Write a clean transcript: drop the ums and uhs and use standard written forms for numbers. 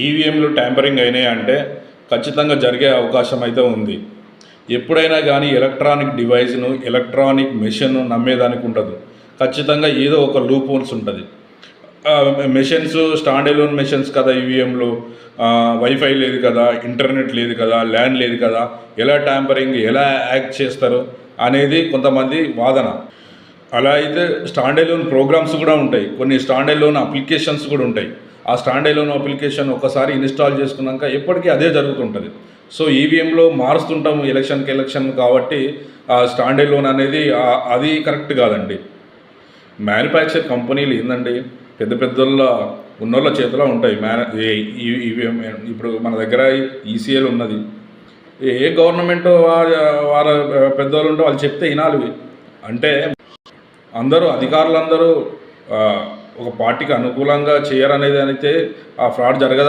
ఈవీఎంలు ట్యాంపరింగ్ అయినాయి అంటే ఖచ్చితంగా జరిగే అవకాశం అయితే ఉంది. ఎప్పుడైనా కానీ ఎలక్ట్రానిక్ డివైస్ను, ఎలక్ట్రానిక్ మెషిన్ను నమ్మేదానికి ఉండదు. ఖచ్చితంగా ఏదో ఒక లూప్ హోల్స్ ఉంటుంది. మెషిన్స్ స్టాండ్ ఎలోన్ మెషిన్స్ కదా ఈవీఎంలు, వైఫై లేదు కదా, ఇంటర్నెట్ లేదు కదా, ల్యాన్ లేదు కదా, ఎలా ట్యాంపరింగ్ ఎలా యాక్ట్ చేస్తారు అనేది కొంతమంది వాదన. అలా అయితే స్టాండ్ ఎలోన్ ప్రోగ్రామ్స్ కూడా ఉంటాయి, కొన్ని స్టాండ్ ఎలోన్ అప్లికేషన్స్ కూడా ఉంటాయి. ఆ స్టాండ్ ఎలోన్ అప్లికేషన్ ఒకసారి ఇన్స్టాల్ చేసుకున్నాక ఎప్పటికీ అదే జరుగుతుంటుంది. సో ఈవీఎంలో మారుస్తుంటాము ఎలక్షన్ కాబట్టి ఆ స్టాండ్ ఎలోన్ అనేది అది కరెక్ట్ కాదండి. మ్యానుఫ్యాక్చర్ కంపెనీలు ఏందండి పెద్ద పెద్దోళ్ళ ఉన్నోళ్ళ చేతిలో ఉంటాయి. ఈవీఎం ఇప్పుడు మన దగ్గర ఈసీఎల్ ఉన్నది. ఏ గవర్నమెంట్ వారు పెద్దోళ్ళు ఉంటే వాళ్ళు చెప్తే వినాలి. అంటే అధికారులందరూ ఒక పార్టీకి అనుకూలంగా చేయరనేది అయితే ఆ ఫ్రాడ్ జరగదని